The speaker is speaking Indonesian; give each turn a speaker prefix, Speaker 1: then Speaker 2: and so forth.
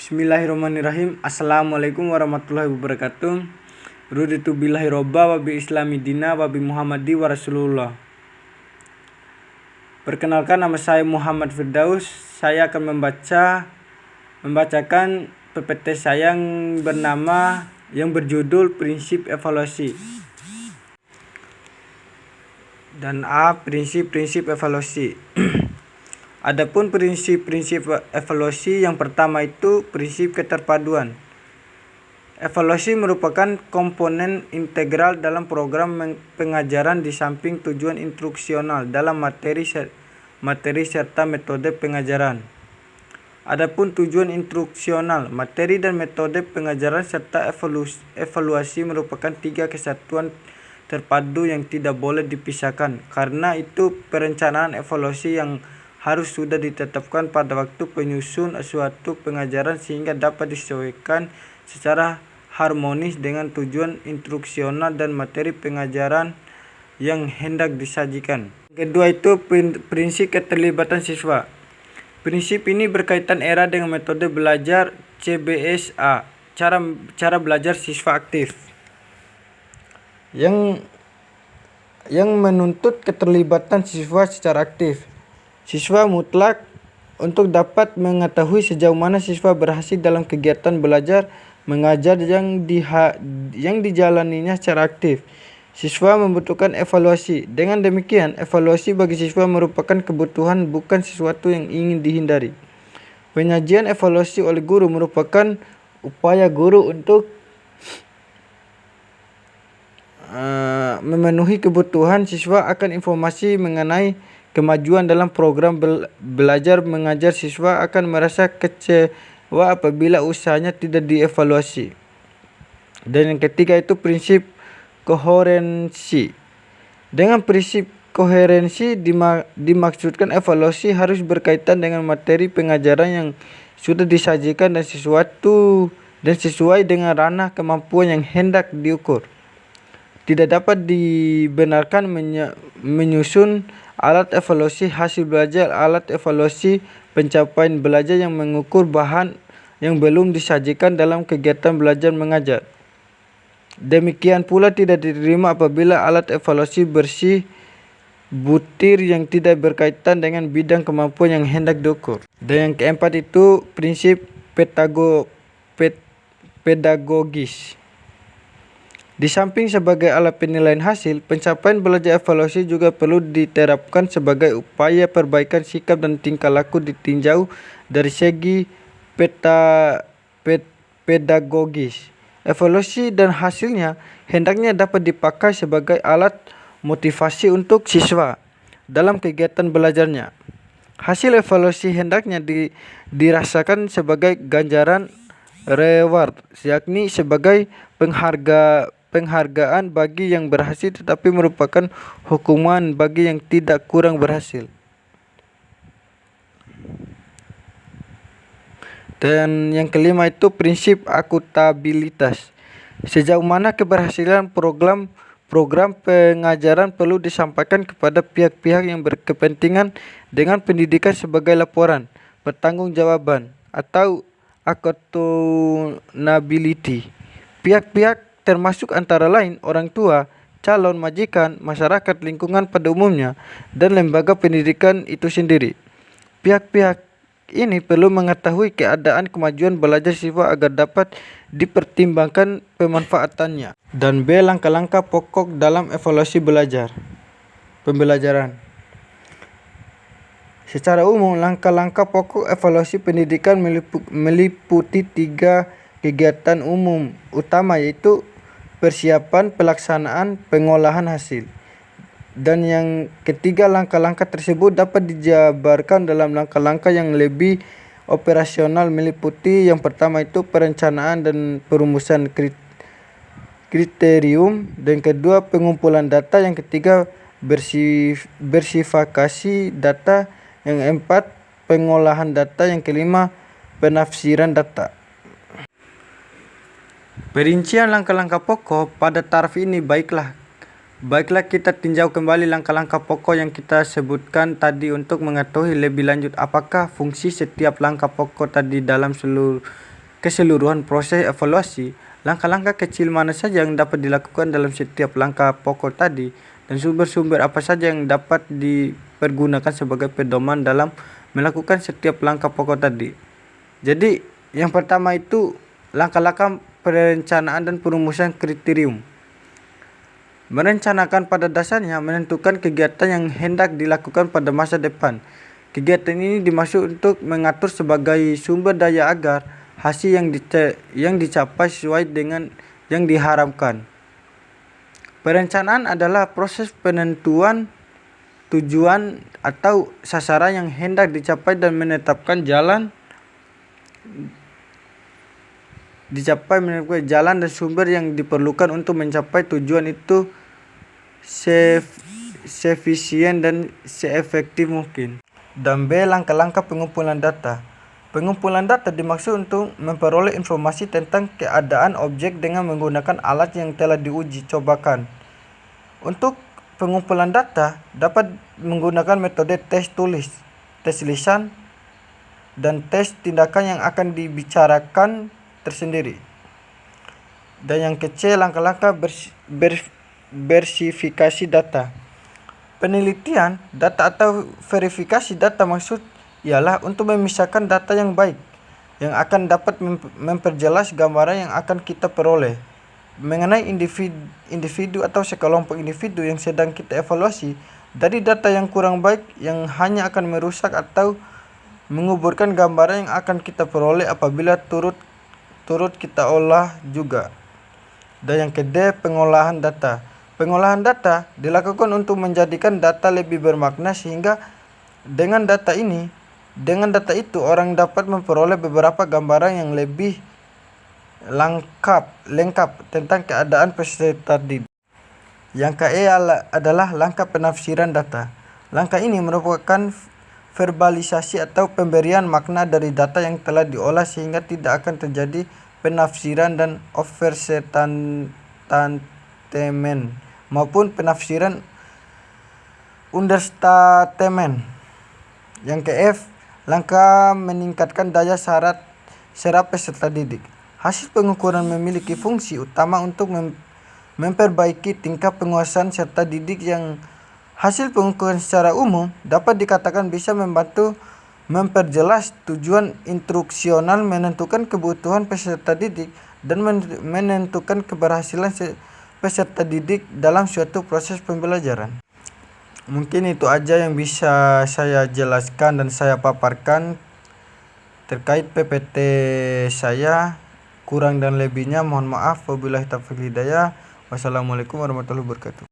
Speaker 1: Bismillahirrahmanirrahim. Assalamualaikum warahmatullahi wabarakatuh. Ruditu billahi robba wa bi islami dina wa bi muhammadi wa rasulullah. Perkenalkan, nama saya Muhammad Firdaus. Saya akan membacakan PPT saya yang berjudul Prinsip Evaluasi. Dan prinsip-prinsip evaluasi. Adapun prinsip-prinsip evaluasi yang pertama itu prinsip keterpaduan. Evaluasi merupakan komponen integral dalam program pengajaran di samping tujuan instruksional dalam materi serta metode pengajaran. Adapun tujuan instruksional, materi dan metode pengajaran serta evaluasi merupakan tiga kesatuan terpadu yang tidak boleh dipisahkan. Karena itu perencanaan evaluasi yang harus sudah ditetapkan pada waktu penyusun suatu pengajaran sehingga dapat disesuaikan secara harmonis dengan tujuan instruksional dan materi pengajaran yang hendak disajikan. Kedua itu prinsip keterlibatan siswa. Prinsip ini berkaitan erat dengan metode belajar CBSA, cara belajar siswa aktif, yang menuntut keterlibatan siswa secara aktif. Siswa mutlak untuk dapat mengetahui sejauh mana siswa berhasil dalam kegiatan belajar mengajar yang dijalaninya secara aktif. Siswa membutuhkan evaluasi. Dengan demikian, evaluasi bagi siswa merupakan kebutuhan, bukan sesuatu yang ingin dihindari. Penyajian evaluasi oleh guru merupakan upaya guru untuk memenuhi kebutuhan siswa akan informasi mengenai kemajuan dalam program belajar mengajar. Siswa akan merasa kecewa apabila usahanya tidak dievaluasi. Dan yang ketiga itu prinsip koherensi. Dengan prinsip koherensi dimaksudkan evaluasi harus berkaitan dengan materi pengajaran yang sudah disajikan dan sesuai dengan ranah kemampuan yang hendak diukur. Tidak dapat dibenarkan menyusun alat evaluasi hasil belajar, alat evaluasi pencapaian belajar yang mengukur bahan yang belum disajikan dalam kegiatan belajar mengajar. Demikian pula tidak diterima apabila alat evaluasi bersih butir yang tidak berkaitan dengan bidang kemampuan yang hendak diukur. Dan yang keempat itu prinsip pedagogis. Di samping sebagai alat penilaian hasil, pencapaian belajar evaluasi juga perlu diterapkan sebagai upaya perbaikan sikap dan tingkah laku ditinjau dari segi pedagogis. Evaluasi dan hasilnya hendaknya dapat dipakai sebagai alat motivasi untuk siswa dalam kegiatan belajarnya. Hasil evaluasi hendaknya dirasakan sebagai ganjaran reward, yakni sebagai penghargaan bagi yang berhasil, tetapi merupakan hukuman bagi yang tidak kurang berhasil. Dan yang kelima itu prinsip akuntabilitas. Sejauh mana keberhasilan program pengajaran perlu disampaikan kepada pihak-pihak yang berkepentingan dengan pendidikan sebagai laporan pertanggungjawaban atau accountability. Pihak-pihak termasuk antara lain orang tua, calon, majikan, masyarakat, lingkungan pada umumnya, dan lembaga pendidikan itu sendiri. Pihak-pihak ini perlu mengetahui keadaan kemajuan belajar siswa agar dapat dipertimbangkan pemanfaatannya. Dan B. Langkah-langkah pokok dalam evaluasi pembelajaran. Secara umum, langkah-langkah pokok evaluasi pendidikan meliputi tiga kegiatan umum utama, yaitu persiapan, pelaksanaan, pengolahan hasil. Dan yang ketiga, langkah-langkah tersebut dapat dijabarkan dalam langkah-langkah yang lebih operasional, meliputi yang pertama itu perencanaan dan perumusan kriterium, dan kedua pengumpulan data, yang ketiga bersifakasi data, yang keempat pengolahan data, yang kelima penafsiran data. Perincian langkah-langkah pokok pada taraf ini Baiklah kita tinjau kembali langkah-langkah pokok yang kita sebutkan tadi untuk mengetahui lebih lanjut apakah fungsi setiap langkah pokok tadi dalam keseluruhan proses evaluasi, langkah-langkah kecil mana saja yang dapat dilakukan dalam setiap langkah pokok tadi, dan sumber-sumber apa saja yang dapat dipergunakan sebagai pedoman dalam melakukan setiap langkah pokok tadi. Jadi, yang pertama itu langkah-langkah perencanaan dan perumusan kriterium. Merencanakan pada dasarnya menentukan kegiatan yang hendak dilakukan pada masa depan. Kegiatan ini dimaksud untuk mengatur sebagai sumber daya agar hasil yang dicapai sesuai dengan yang diharapkan. Perencanaan adalah proses penentuan tujuan atau sasaran yang hendak dicapai dan menetapkan jalan dan sumber yang diperlukan untuk mencapai tujuan itu seefisien dan seefektif mungkin. Dan B. Langkah-langkah pengumpulan data. Pengumpulan data dimaksud untuk memperoleh informasi tentang keadaan objek dengan menggunakan alat yang telah diuji cobakan. Untuk pengumpulan data dapat menggunakan metode tes tulis, tes lisan, dan tes tindakan yang akan dibicarakan tersendiri. Dan yang kecil, langkah-langkah verifikasi data. Penelitian data atau verifikasi data maksud ialah untuk memisahkan data yang baik yang akan dapat memperjelas gambaran yang akan kita peroleh mengenai individu atau sekelompok individu yang sedang kita evaluasi dari data yang kurang baik yang hanya akan merusak atau menguburkan gambaran yang akan kita peroleh apabila turut kita olah juga. Dan yang kedua, pengolahan data. Pengolahan data dilakukan untuk menjadikan data lebih bermakna sehingga dengan data itu orang dapat memperoleh beberapa gambaran yang lebih lengkap tentang keadaan peserta didik. Yang ketiga adalah langkah penafsiran data. Langkah ini merupakan verbalisasi atau pemberian makna dari data yang telah diolah sehingga tidak akan terjadi penafsiran dan overstatement maupun penafsiran understatement. Yang ke-F, langkah meningkatkan daya serap peserta didik. Hasil pengukuran memiliki fungsi utama untuk memperbaiki tingkat penguasaan serta didik yang hasil pengukuran secara umum dapat dikatakan bisa membantu memperjelas tujuan instruksional, menentukan kebutuhan peserta didik, dan menentukan keberhasilan peserta didik dalam suatu proses pembelajaran. Mungkin itu aja yang bisa saya jelaskan dan saya paparkan terkait PPT saya. Kurang dan lebihnya mohon maaf. Wabillahi taufiq hidayah. Wassalamualaikum warahmatullahi wabarakatuh.